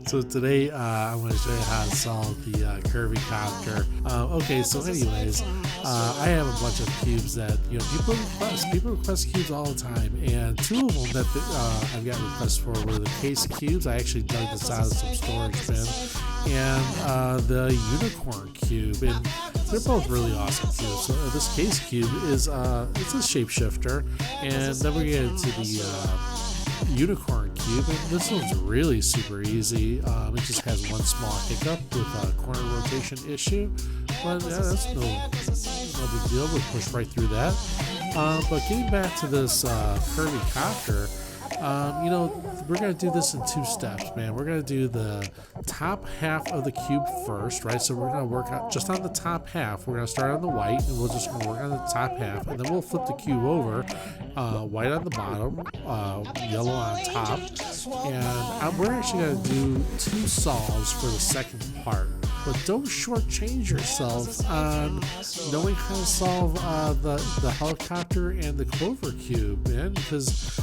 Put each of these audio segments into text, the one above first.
So today I'm going to show you how to solve the Curvy Copter. Okay, so anyways, I have a bunch of cubes that people request. People request cubes all the time, and two of them that I've got requests for were the case cubes. I actually dug this out of some storage bin, and the unicorn cube, and they're both really awesome cubes. So this case cube is it's a shapeshifter, and then we get into the unicorn cube, and this one's really super easy. It just has one small hiccup with a corner rotation issue, but yeah, that's no big deal. We'll push right through that. But getting back to this Curvy Copter, we're going to do this in two steps, man. We're going to do the top half of the cube first, right? So we're going to work out just on the top half. We're going to start on the white, and we're just going to work on the top half, and then we'll flip the cube over, white on the bottom, yellow on top, and we're actually going to do two solves for the second part. But don't shortchange yourself on knowing how to solve the helicopter and the clover cube, man, because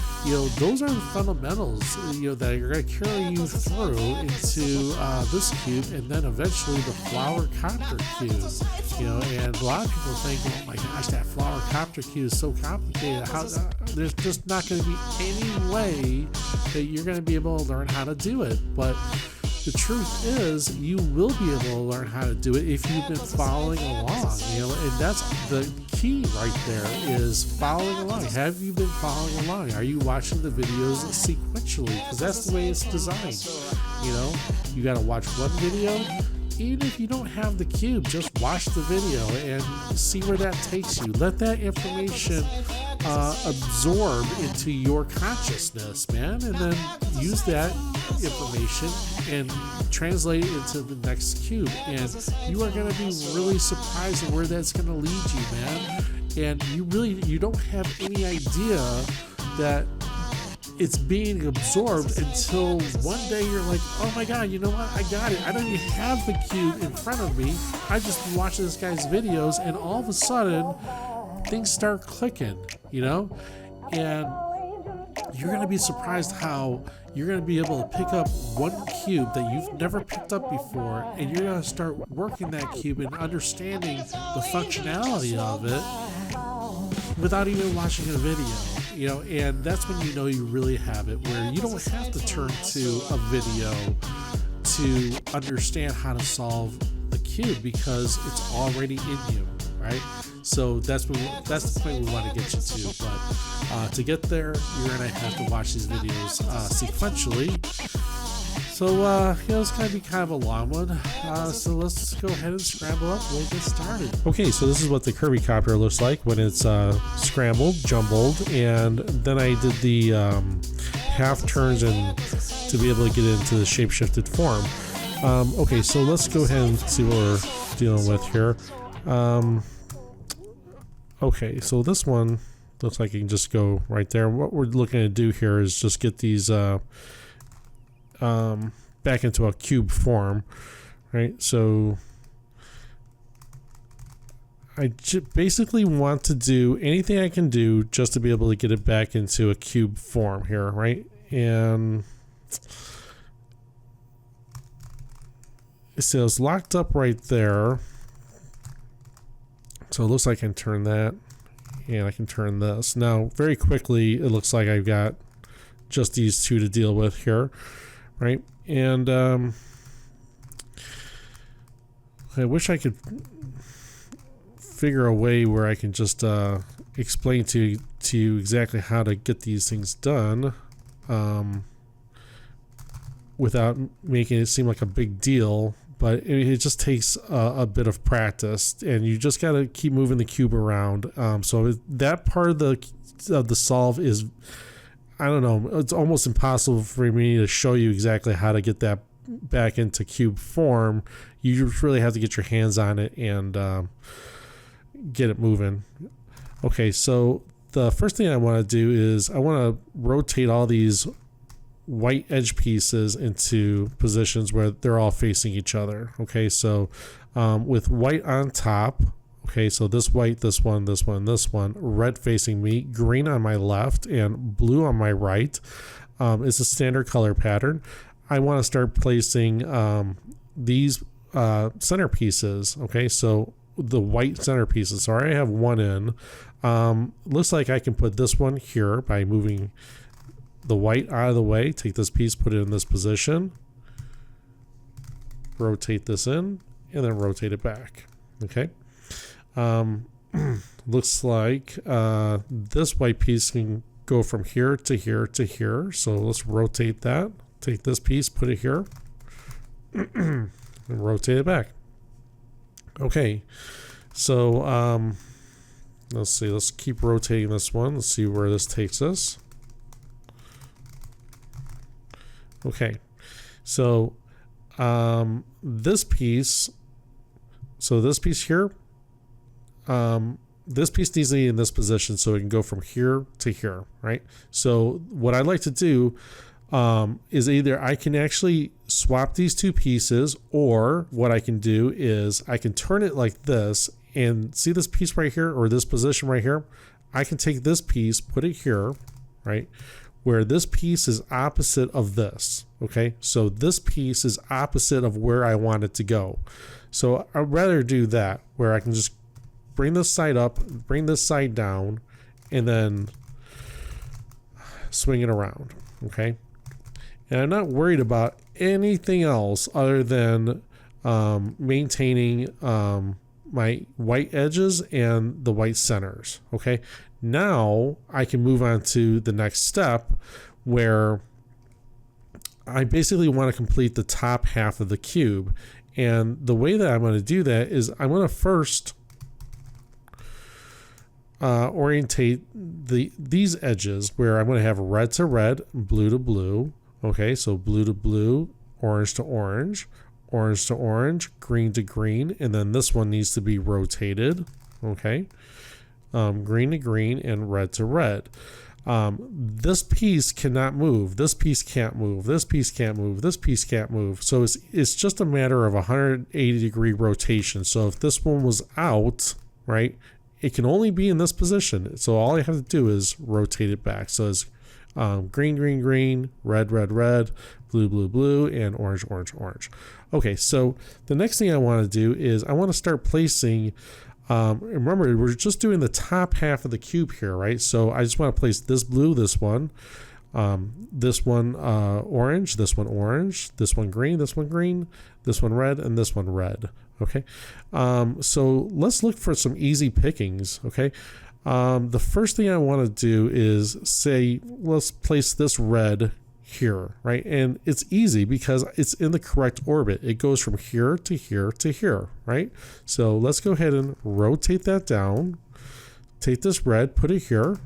those are the fundamentals that are going to carry you through into this cube, and then eventually the flower copter cube. And a lot of people think, oh my gosh, that flower copter cube is so complicated. There's just not going to be any way that you're going to be able to learn how to do it. But the truth is, you will be able to learn how to do it if you've been following along, and that's the key right there, is following along. Have you been following along? Are you watching the videos sequentially? Because that's the way it's designed. You got to watch one video. Even if you don't have the cube, just watch the video and see where that takes you. Let that information absorb into your consciousness, man, and then use that information and translate it into the next cube. And you are going to be really surprised at where that's going to lead you, man. And you don't have any idea that it's being absorbed until one day you're like, oh my god, you know what, I got it. I don't even have the cube in front of me. I just watch this guy's videos, and all of a sudden things start clicking, and you're going to be surprised how you're going to be able to pick up one cube that you've never picked up before, and you're going to start working that cube and understanding the functionality of it without even watching a video, and that's when you really have it, where you don't have to turn to a video to understand how to solve the cube, because it's already in you, right? So that's the point we want to get you to. But to get there, you're going to have to watch these videos sequentially. So, it's going to be kind of a long one. So let's go ahead and scramble up. We'll get started. Okay, so this is what the Curvy Copter looks like when it's scrambled, jumbled, and then I did the half turns and to be able to get into the shape-shifted form. Okay, so let's go ahead and see what we're dealing with here. Okay, so this one looks like you can just go right there. What we're looking to do here is just get these back into a cube form, right? So I basically want to do anything I can do just to be able to get it back into a cube form here, right? And it says locked up right there. So it looks like I can turn that, and I can turn this. Now, very quickly, it looks like I've got just these two to deal with here, right? And I wish I could figure a way where I can just explain to you exactly how to get these things done without making it seem like a big deal. But it just takes a bit of practice, and you just got to keep moving the cube around. So that part of the solve is, I don't know, it's almost impossible for me to show you exactly how to get that back into cube form. You just really have to get your hands on it and get it moving. Okay, so the first thing I want to do is I want to rotate all these white edge pieces into positions where they're all facing each other. Okay, so with white on top, Okay, so this white, this one, this one, this one, red facing me, green on my left, and blue on my right. It's a standard color pattern. I want to start placing these centerpieces. Okay, so the white centerpieces. So I already have one in. Looks like I can put this one here by moving the white out of the way. Take this piece, put it in this position, rotate this in, and then rotate it back. Okay. Looks like this white piece can go from here to here to here. So let's rotate that. Take this piece, put it here, and rotate it back. Okay. So let's see. Let's keep rotating this one. Let's see where this takes us. Okay. So this piece. So this piece here. This piece needs to be in this position so it can go from here to here, right? So what I'd like to do is either I can actually swap these two pieces, or what I can do is I can turn it like this, and see this piece right here, or this position right here? I can take this piece, put it here, right? Where this piece is opposite of this, okay? So this piece is opposite of where I want it to go. So I'd rather do that, where I can just bring this side up, bring this side down, and then swing it around, okay? And I'm not worried about anything else other than maintaining my white edges and the white centers, okay? Now I can move on to the next step, where I basically want to complete the top half of the cube. And the way that I'm going to do that is I'm going to first orientate these edges, where I'm going to have red to red, blue to blue. Okay, so blue to blue, orange to orange, orange to orange, green to green, and then this one needs to be rotated. Okay, green to green and red to red. This piece cannot move. This piece can't move. This piece can't move. This piece can't move. So it's just a matter of 180-degree rotation. So if this one was out, right, it can only be in this position. So all I have to do is rotate it back. So it's green, green, green, red, red, red, blue, blue, blue, and orange, orange, orange. Okay, so the next thing I want to do is I want to start placing, remember, we're just doing the top half of the cube here, right? So I just want to place this blue, this one orange, this one orange, this one green, this one green, this one red, and this one red. Okay, so let's look for some easy pickings. Okay, the first thing I want to do is say, let's place this red here, right? And it's easy because it's in the correct orbit. It goes from here to here to here, right? So let's go ahead and rotate that down. Take this red, put it here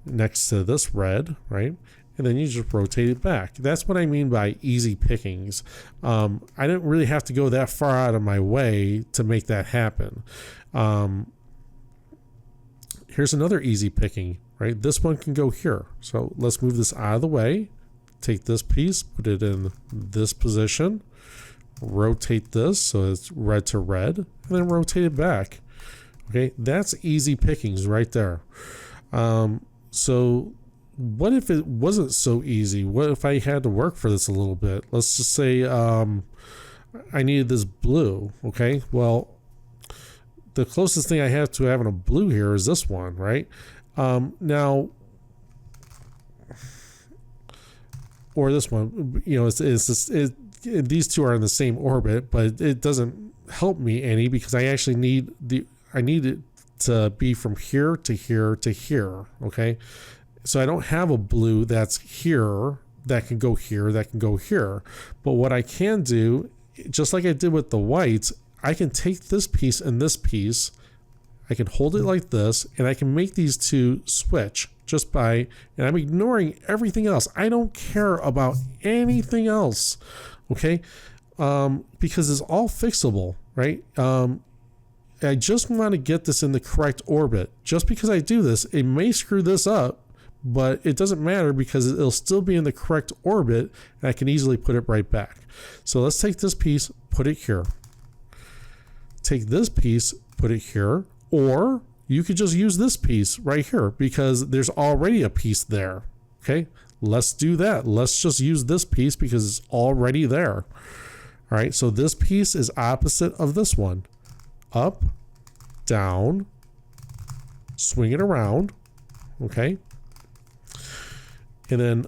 next to this red, right? And then you just rotate it back. That's what I mean by easy pickings. I didn't really have to go that far out of my way to make that happen. Here's another easy picking, right? This one can go here. So let's move this out of the way. Take this piece, put it in this position, rotate this so it's red to red, and then rotate it back. Okay, that's easy pickings right there. So what if it wasn't so easy? What if I had to work for this a little bit? Let's just say I needed this blue. Okay, well, the closest thing I have to having a blue here is this one, right? Now, or this one, you know, these two are in the same orbit, but it doesn't help me any because I actually need it to be from here to here to here. Okay, so I don't have a blue that's here that can go here, that can go here. But what I can do, just like I did with the whites, I can take this piece and this piece, I can hold it like this, and I can make these two switch just by, and I'm ignoring everything else. I don't care about anything else, okay? Because it's all fixable, right? I just want to get this in the correct orbit. Just because I do this, it may screw this up, but it doesn't matter because it'll still be in the correct orbit, and I can easily put it right back. So let's take this piece, put it here. Take this piece, put it here, Or you could just use this piece right here because there's already a piece there. Okay, let's do that. Let's just use this piece because it's already there. All right, so this piece is opposite of this one. Up, down, swing it around, okay? And then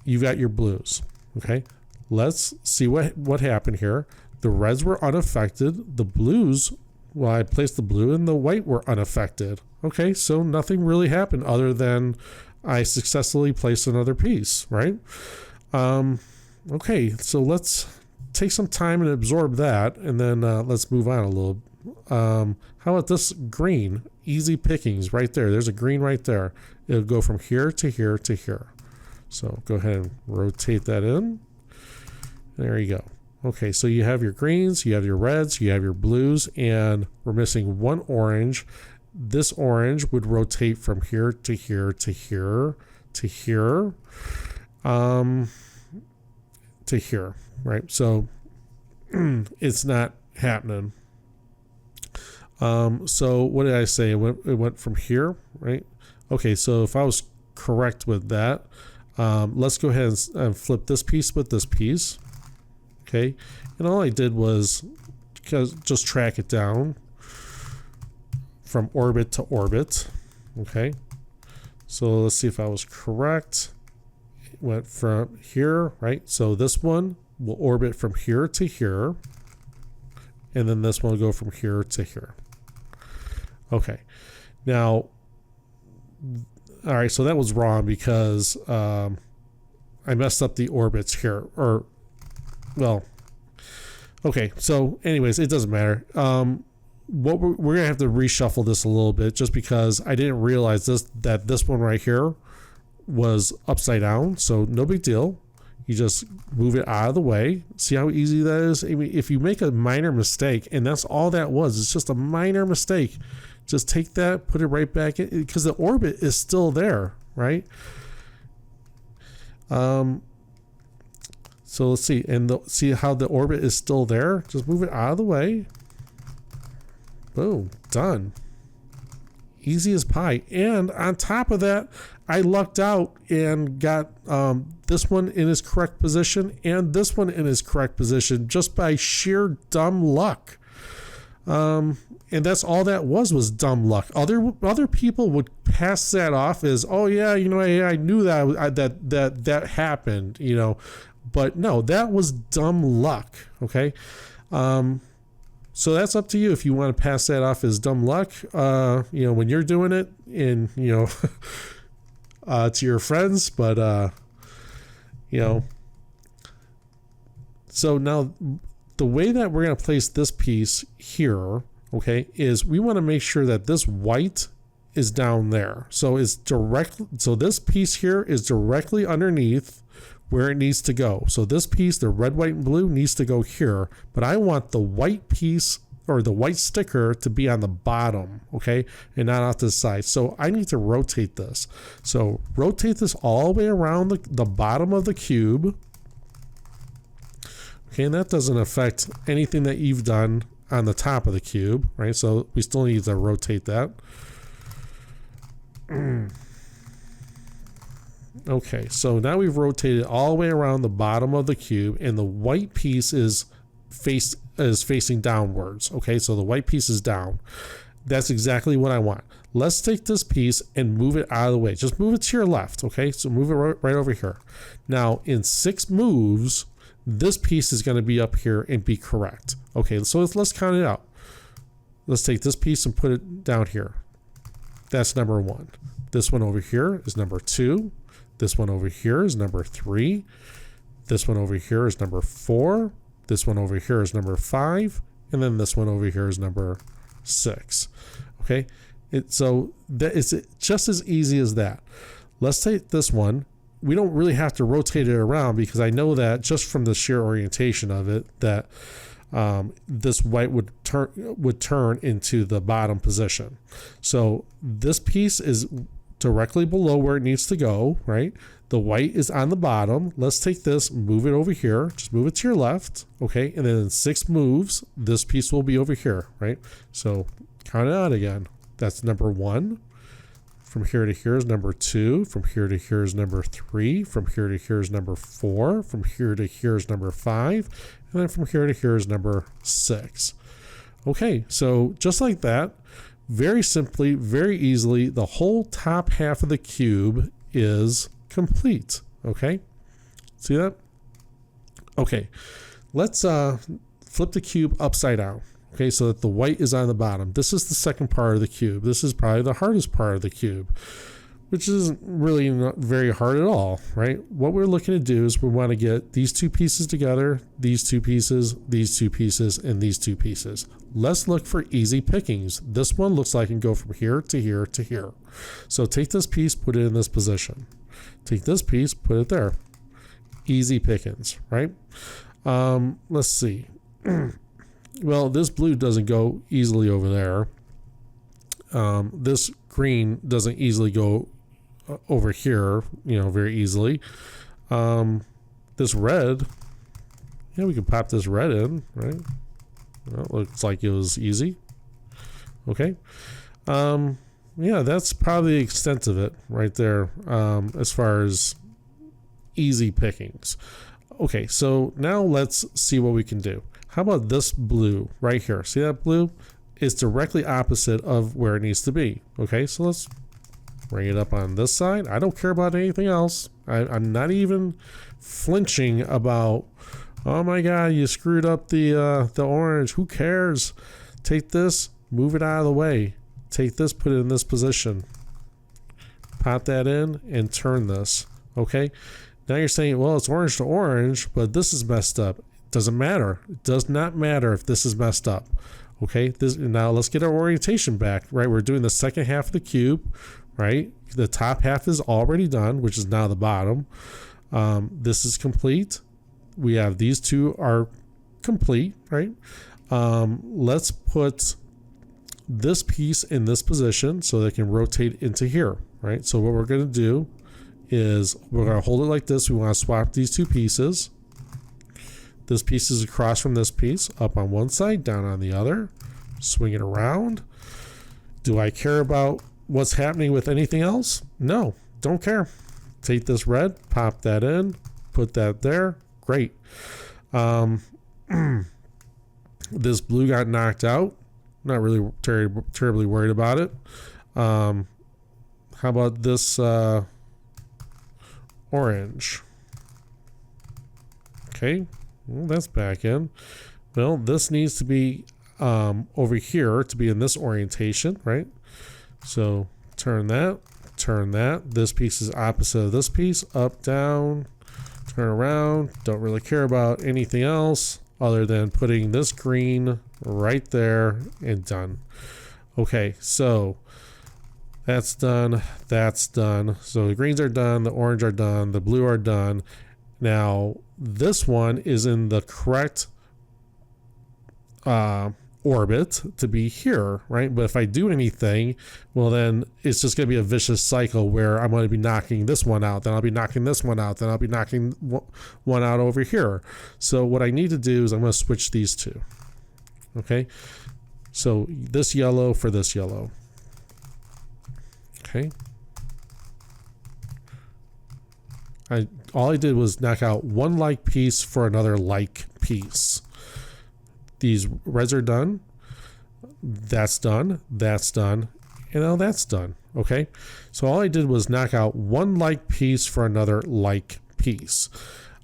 you've got your blues, okay? Let's see what happened here. The reds were unaffected. The blues, well, I placed the blue and the white were unaffected. Okay, so nothing really happened other than I successfully placed another piece, right? Okay, so let's take some time and absorb that, and then let's move on a little. How about this green? Easy pickings right there. There's a green right there. It'll go from here to here to here. So go ahead and rotate that in. There you go. Okay, so you have your greens, you have your reds, you have your blues, and we're missing one orange. This orange would rotate from here to here to here to here to here, right? So it's not happening. So what did I say? It went from here, right? Okay, so if I was correct with that, let's go ahead and flip this piece with this piece. Okay, and all I did was just track it down from orbit to orbit. Okay, so let's see if I was correct. It went from here, right? So this one will orbit from here to here, and then this one will go from here to here. Okay, now, all right, so that was wrong because I messed up the orbits here, or, well, okay, so anyways, it doesn't matter. What we're gonna have to reshuffle this a little bit just because I didn't realize that this one right here was upside down, so no big deal. You just move it out of the way. See how easy that is? I mean, if you make a minor mistake, and that's all that was, it's just a minor mistake, just take that, put it right back in, because the orbit is still there, right? So let's see, and see how the orbit is still there? Just move it out of the way. Boom, done. Easy as pie. And on top of that, I lucked out and got this one in its correct position and this one in its correct position just by sheer dumb luck. And that's all that was dumb luck. Other people would pass that off as, oh yeah, you know, I knew that happened, you know, but no, that was dumb luck. Okay. So that's up to you if you want to pass that off as dumb luck. You know, when you're doing it in, you know, to your friends, but you know, so now the way that we're going to place this piece here, okay, is we want to make sure that this white is down there. So it's so this piece here is directly underneath where it needs to go. So this piece, the red, white, and blue, needs to go here, but I want the white piece or the white sticker to be on the bottom, okay, and not off to the side. So I need to rotate this. So rotate this all the way around the bottom of the cube. Okay, and that doesn't affect anything that you've done on the top of the cube, right? So we still need to rotate that. Okay, so now we've rotated all the way around the bottom of the cube, and the white piece is facing downwards. Okay, so the white piece is down. That's exactly what I want. Let's take this piece and move it out of the way. Just move it to your left. Okay, so move it right over here. Now, in 6 moves, this piece is going to be up here and be correct. Okay, so let's count it out. Let's take this piece and put it down here. That's number 1. This one over here is number 2. This one over here is number 3. This one over here is number 4. This one over here is number 5. And then this one over here is number 6. Okay, so that is just as easy as that. Let's take this one. We don't really have to rotate it around because I know that just from the sheer orientation of it that this white would turn into the bottom position. So this piece is directly below where it needs to go, right? The white is on the bottom. Let's take this, move it over here. Just move it to your left, okay? And then in 6 moves, this piece will be over here, right? So Count it out again. That's number 1. From here to here is number 2. From here to here is number 3. From here to here is number 4. From here to here is number 5. And then from here to here is number 6. Okay, so just like that, very simply, very easily, the whole top half of the cube is complete. Okay, see that? Okay, let's flip the cube upside down. Okay, so that the white is on the bottom. This is the second part of the cube. This is probably the hardest part of the cube, which isn't really not very hard at all, right? What we're looking to do is we want to get these 2 pieces together, these 2 pieces, these 2 pieces, and these 2 pieces. Let's look for easy pickings. This one looks like it can go from here to here to here. So take this piece, put it in this position. Take this piece, put it there. Easy pickings, right? Let's see. Well, this blue doesn't go easily over there. This green doesn't easily go over here, very easily. This red, yeah, we can pop this red in, right? Well, it looks like it was easy. Okay. Yeah, that's probably the extent of it right there, as far as easy pickings. Okay, so now let's see what we can do. How about this blue right here? See that blue? It's directly opposite of where it needs to be. Okay, so let's bring it up on this side. I don't care about anything else. I'm not even flinching about, oh my God, you screwed up the orange. Who cares? Take this, move it out of the way. Take this, put it in this position. Pop that in and turn this. Okay, now you're saying, well, it's orange to orange, but this is messed up. Doesn't matter. It does not matter if this is messed up. Okay, now let's get our orientation back, right? We're doing the second half of the cube, right? The top half is already done, which is now the bottom. This is complete. We have these 2 are complete, right? Let's put this piece in this position so they can rotate into here, right? So what we're going to do is we're going to hold it like this. We want to swap these 2 pieces. This piece is across from this piece, up on one side, down on the other. Swing it around. Do I care about what's happening with anything else? No, don't care. Take this red, pop that in, put that there. Great. This blue got knocked out. Not really terribly worried about it. How about this orange? Okay. Well, that's back in. Well, this needs to be over here to be in this orientation, right? So turn that. This piece is opposite of this piece. Up, down, turn around. Don't really care about anything else other than putting this green right there and done. Okay, so that's done. That's done. So the greens are done. The orange are done. The blue are done. Now, this one is in the correct orbit to be here, right? But if I do anything, well, then it's just going to be a vicious cycle where I'm going to be knocking this one out, then I'll be knocking this one out, then I'll be knocking one out over here. So what I need to do is I'm going to switch these 2. Okay? So this yellow for this yellow. Okay? All I did was knock out one like piece for another like piece. These reds are done. That's done. That's done. And now that's done. Okay. So all I did was knock out one like piece for another like piece.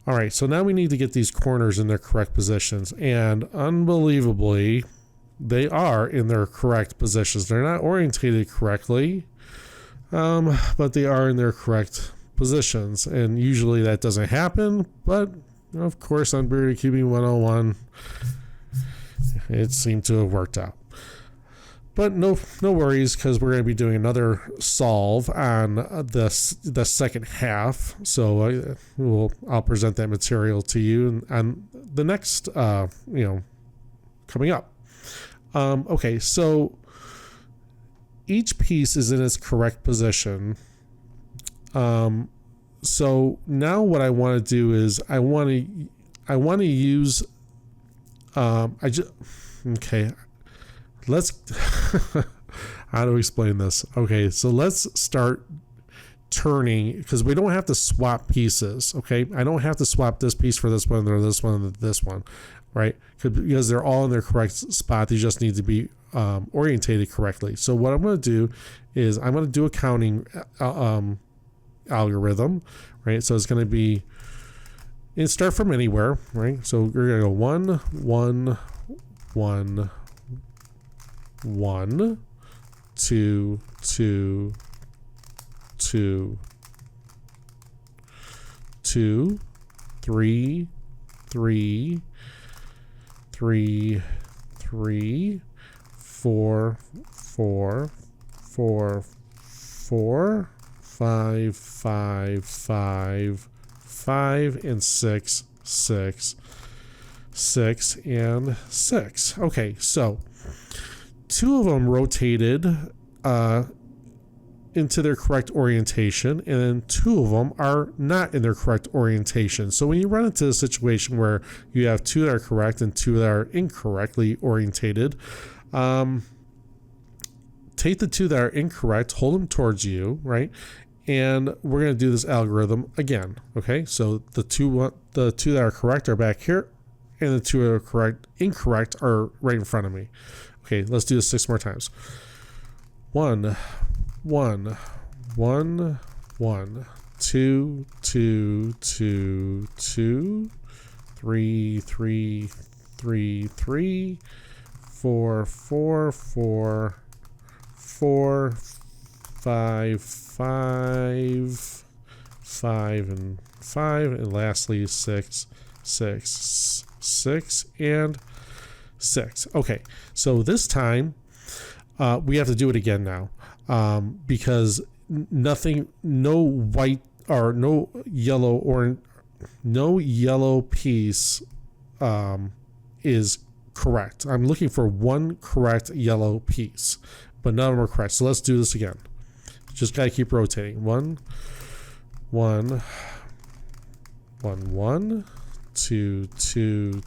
All right. So now we need to get these corners in their correct positions. And unbelievably, they are in their correct positions. They're not orientated correctly, but they are in their correct positions, and usually that doesn't happen, but of course on Bearded Cubing 101 it seemed to have worked out. But no worries, because we're going to be doing another solve on the second half, so I'll present that material to you on the next coming up. Okay, so each piece is in its correct position. So now what I want to do is I want to use, okay, let's how to explain this. Okay, so let's start turning, because we don't have to swap pieces. Okay, I don't have to swap this piece for this one or this one or this one, right? Because they're all in their correct spot. They just need to be orientated correctly. So what I'm going to do is I'm going to do a counting algorithm, right? So it's going to be, and start from anywhere, right? So we're going to go 1 1 1 1 2 2 2 2 3 3 3 3 4 4 4 4 5 5 5 5 and 6 6 6 and 6. Okay, so 2 of them rotated into their correct orientation, and then 2 of them are not in their correct orientation. So when you run into a situation where you have 2 that are correct and 2 that are incorrectly orientated, take the 2 that are incorrect, hold them towards you, right? And we're going to do this algorithm again. Okay, so the two that are correct are back here, and the 2 that are incorrect are right in front of me. Okay, let's do this 6 more times. 1 1 1 1 2 2 2 2 3 3 3 3 4 4 4 4 5 5 5 and 5, and lastly 6 6 6 and 6. Okay, so this time we have to do it again now, because no white or no yellow piece is correct. I'm looking for one correct yellow piece, but none of them are correct. So let's do this again. Just gotta keep rotating. 1 1 1 1 2 2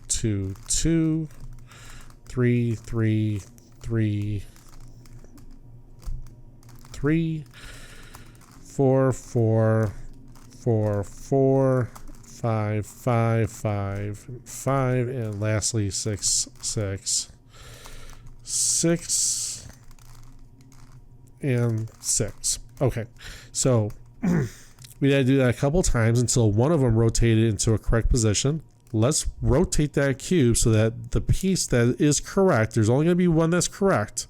2 2 3 3 3 3 4 4 4 4 5 5 5 5, and lastly 6 6 6 and 6. Okay, so we had to do that a couple times until one of them rotated into a correct position. Let's rotate that cube so that the piece that is correct, there's only going to be one that's correct,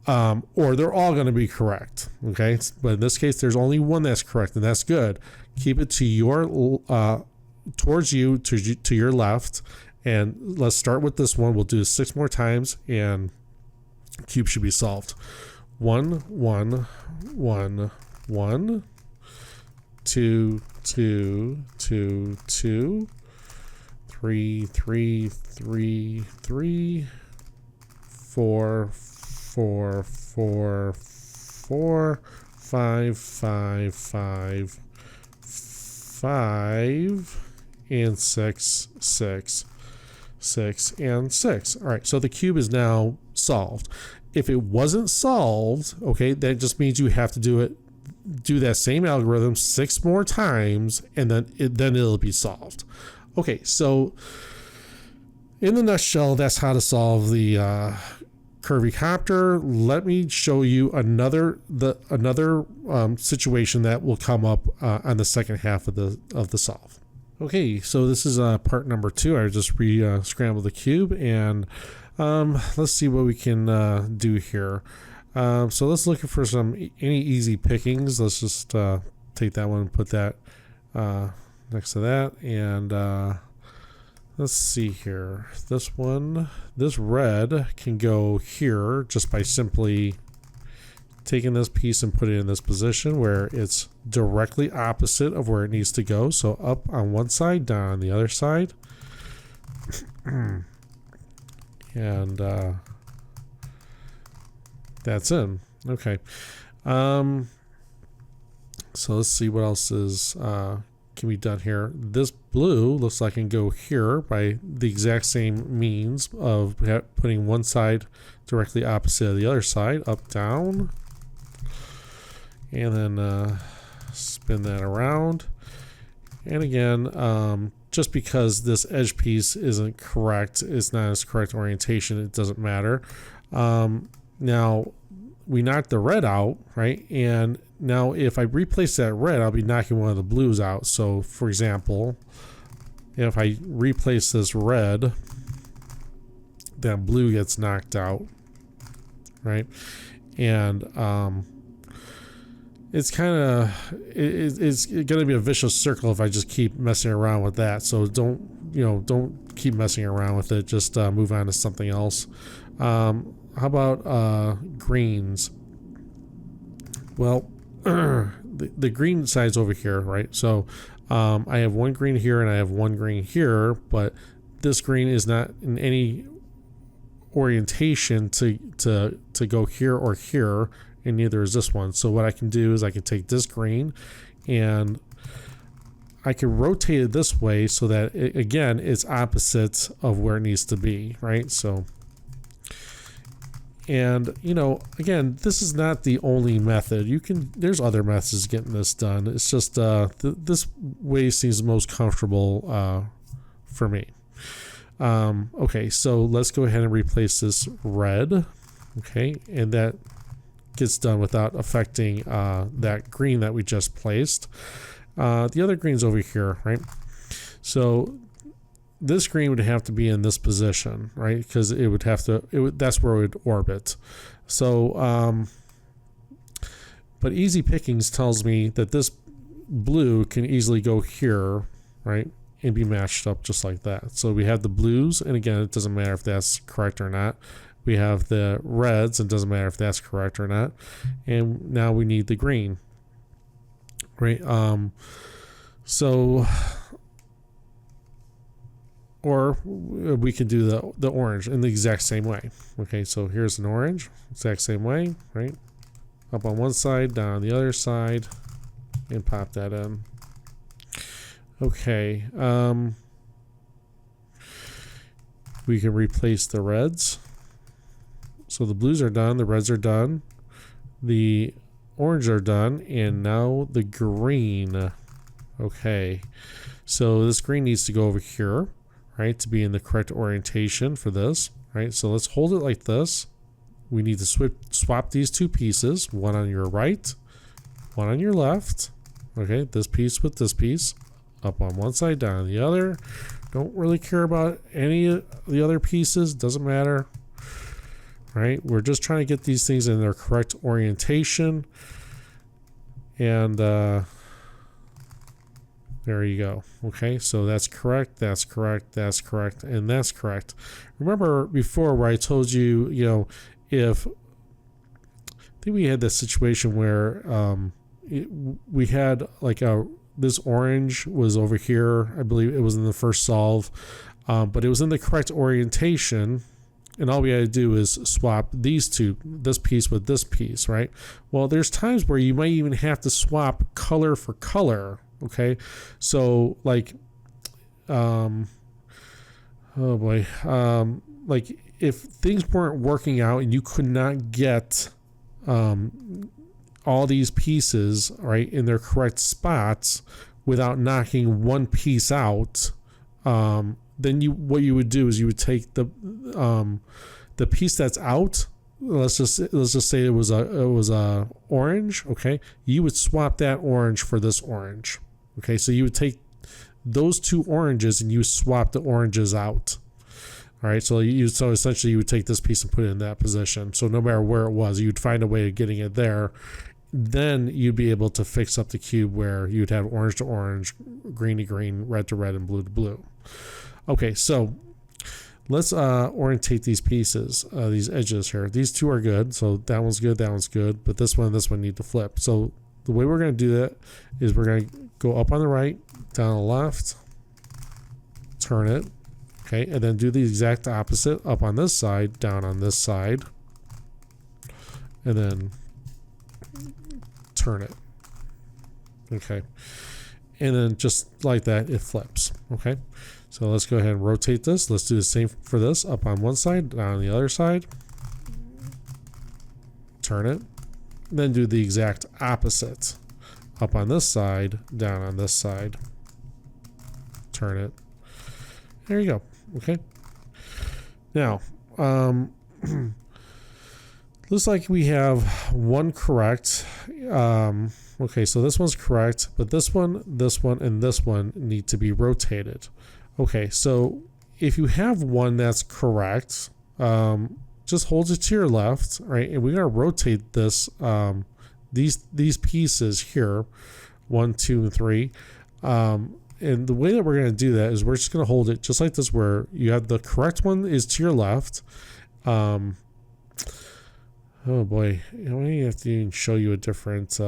or they're all going to be correct. Okay, but in this case, there's only one that's correct, and that's good. Keep it to your towards you, to your left, and let's start with this one. We'll do this 6 more times, and the cube should be solved. 1 1 1 1 2 2 2 2 3 3 3 3 4 4 4 4 5 5 5 5 and 6 6 6 and 6. All right, so the cube is now solved. If it wasn't solved, okay, that just means you have to do that same algorithm 6 more times, and then it'll be solved. Okay, so in the nutshell, that's how to solve the Curvy Copter. Let me show you another situation that will come up on the second half of the solve. Okay, so this is part number 2. I just scrambled the cube, and let's see what we can do here. So let's look for any easy pickings. Let's just take that one and put that next to that, and let's see here. This red can go here just by simply taking this piece and put it in this position where it's directly opposite of where it needs to go. So up on one side, down on the other side. And that's in. Okay. So let's see what else is can be done here. This blue looks like I can go here by the exact same means of putting one side directly opposite of the other side, up, down, and then spin that around. And again, just because this edge piece isn't correct, it's not as correct orientation, it doesn't matter. Now we knocked the red out, right? And now if I replace that red, I'll be knocking one of the blues out. So for example, if I replace this red, that blue gets knocked out, right? And it's kind of it's going to be a vicious circle if I just keep messing around with that. So don't keep messing around with it. Just move on to something else. How about greens? Well, the green side's over here, right? So I have one green here and I have one green here, but this green is not in any orientation to go here or here, and neither is this one. So what I can do is I can take this green and I can rotate it this way so that again it's opposite of where it needs to be, right? So, and again, this is not the only method. There's other methods of getting this done. It's just this way seems most comfortable for me. Okay, so let's go ahead and replace this red. Okay, and that gets done without affecting that green that we just placed. The other green's over here, right? So this green would have to be in this position, right? Because it would have to, that's where it would orbit. So, but easy pickings tells me that this blue can easily go here, right? And be matched up just like that. So we have the blues, and again, it doesn't matter if that's correct or not. We have the reds, and it doesn't matter if that's correct or not. And now we need the green, right? Or we can do the orange in the exact same way. Okay, so here's an orange, exact same way, right? Up on one side, down on the other side, and pop that in. Okay, we can replace the reds. So the blues are done, the reds are done, the orange are done, and now the green. Okay, so this green needs to go over here, right, to be in the correct orientation for this, right? So let's hold it like this. We need to swap these two pieces, one on your right, one on your left. Okay, this piece with this piece, up on one side, down on the other. Don't really care about any of the other pieces, doesn't matter. Right, we're just trying to get these things in their correct orientation, and there you go. Okay, so that's correct, that's correct, that's correct, and that's correct. Remember before where I told you, if I think we had this situation where we had like this orange was over here. I believe it was in the first solve, but it was in the correct orientation. And all we had to do is swap these two, this piece with this piece, right? Well, there's times where you might even have to swap color for color, okay? So, like, oh boy, like if things weren't working out and you could not get all these pieces, right, in their correct spots without knocking one piece out, then what you would do is you would take the piece that's out. Let's just say it was a orange. Okay, you would swap that orange for this orange. Okay, so you would take those two oranges and you swap the oranges out. All right, so essentially you would take this piece and put it in that position. So no matter where it was, you'd find a way of getting it there. Then you'd be able to fix up the cube where you'd have orange to orange, green to green, red to red, and blue to blue. Okay, so let's orientate these pieces, these edges here. These two are good, so that one's good, but this one and this one need to flip. So the way we're going to do that is we're going to go up on the right, down on the left, turn it, okay, and then do the exact opposite, up on this side, down on this side, and then turn it. Okay. and then just like that, it flips. Okay, so let's go ahead and rotate this. Let's do the same for this, up on one side, down on the other side. Turn it, then do the exact opposite. Up on this side, down on this side. Turn it. There you go. Okay. Now, looks like we have one correct. Okay, so this one's correct, but this one, and this one need to be rotated. Okay, so if you have one that's correct, just hold it to your left, right? And we're gonna rotate this, these pieces here, 1, 2, and 3. And the way that we're going to do that is we're just going to hold it just like this, where you have the correct one is to your left. Oh boy, I may have to even show you a different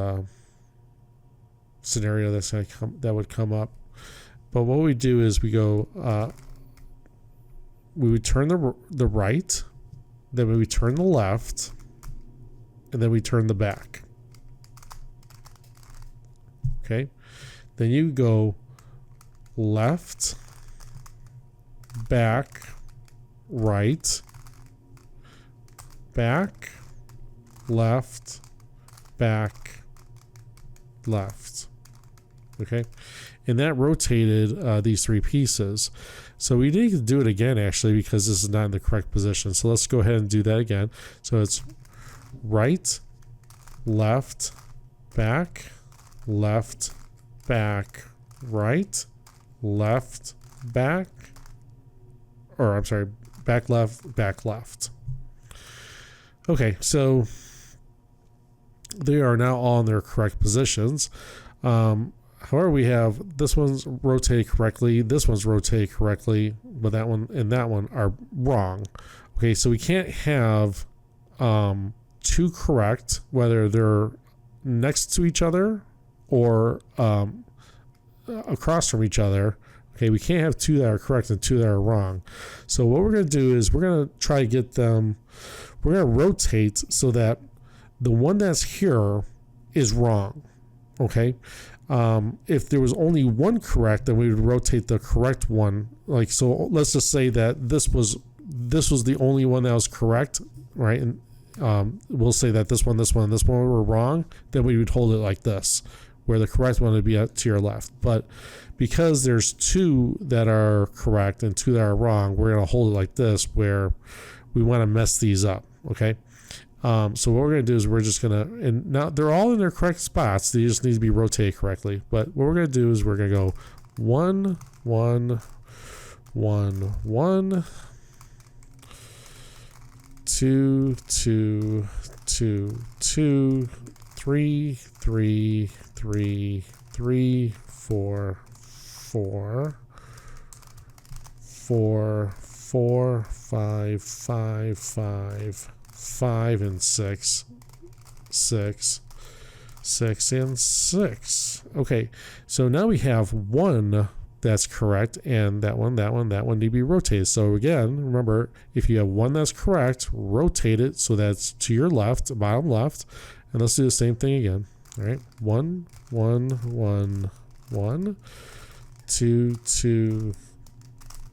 scenario that's going to that would come up. But what we do is we go, we would turn the right, then we would turn the left, and then we turn the back. Okay, then you go left, back, right, back, left, back, left. Okay, and that rotated these 3 pieces. So we need to do it again, actually, because this is not in the correct position. So let's go ahead and do that again. So it's right, left, back, left, back, right, left, back, or I'm sorry, back, left, back, left. Okay, so they are now all in their correct positions. However, we have this one's rotated correctly, this one's rotated correctly, but that one and that one are wrong. Okay, so we can't have 2 correct, whether they're next to each other or across from each other. Okay, we can't have 2 that are correct and 2 that are wrong. So what we're going to do is we're going to try to get them, we're going to rotate so that the one that's here is wrong. Okay, if there was only one correct, then we would rotate the correct one. Like, so let's just say that this was the only one that was correct, right? And we'll say that this one, and this one were wrong. Then we would hold it like this, where the correct one would be to your left. But because there's 2 that are correct and 2 that are wrong, we're going to hold it like this, where we want to mess these up. Okay. So what we're going to do is we're just going to, and now they're all in their correct spots. They just need to be rotated correctly. But what we're going to do is we're going to go 1, 1, 1, 1, 2, 2, 2, 2, 3, 3, 3, 3, 4, 4, 4, 4, 5, 5, 5, 5, and 6, 6, 6, and 6. Okay, so now we have 1 that's correct, and that one need to be rotated. So again, remember, if you have 1 that's correct, rotate it so that's to your left, bottom left, and let's do the same thing again. All right, 1, 1, 1, 1, 2, 2,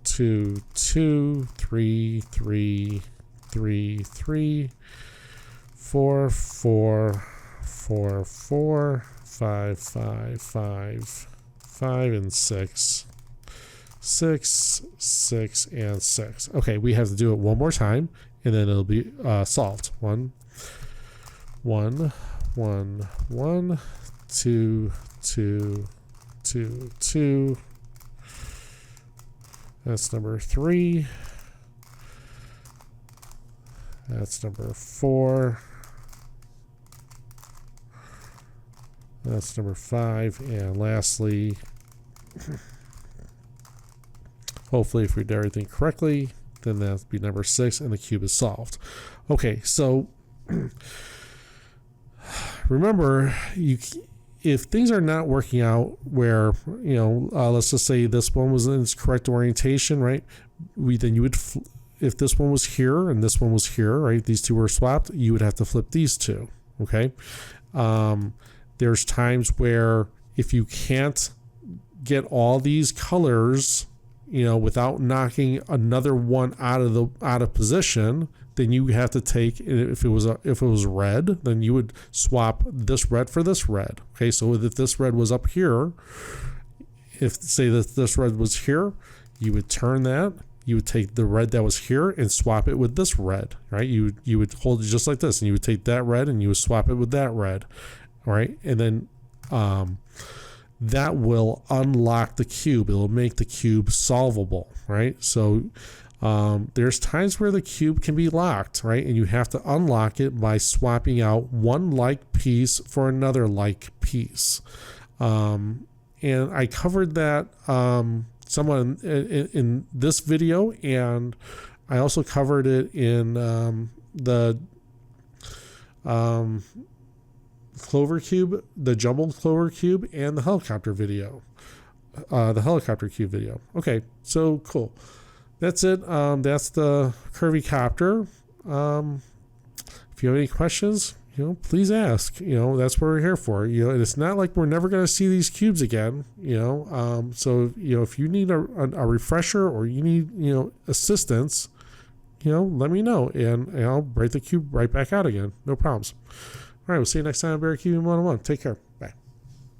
2, 2, 3, 3, 3, 3, 4, 4, 4, 4, 5, 5, 5, 5, and 6, 6, 6, and 6. Okay, we have to do it one more time, and then it'll be solved. 1, 1, 1, 1, 2, 2, 2, 2. That's number 3. That's number 4. That's number 5. And lastly, hopefully if we did everything correctly, then that'll be number 6, and the cube is solved. Okay, so remember, if things are not working out where, let's just say this one was in its correct orientation, right? Then you would, if this one was here and this one was here, right? These 2 were swapped, you would have to flip these 2, okay? There's times where if you can't get all these colors, without knocking another one out of position, then you have to take, if it was red, then you would swap this red for this red. Okay, so if this red was up here, if say that this red was here, you would turn that. You would take the red that was here and swap it with this red, right? You would hold it just like this, and you would take that red and you would swap it with that red, all right? And then that will unlock the cube. It'll make the cube solvable, right? So there's times where the cube can be locked, right? And you have to unlock it by swapping out one like piece for another like piece. And I covered that somewhat in this video, and I also covered it in the Clover Cube, the jumbled Clover Cube, and the helicopter video, the helicopter cube video. Okay, so cool. That's it. That's the Curvy Copter. If you have any questions, please ask. That's what we're here for. And it's not like we're never going to see these cubes again. So if you need a refresher or you need assistance, let me know, and I'll break the cube right back out again. No problems. All right, we'll see you next time on Bear Cube 101. Take care.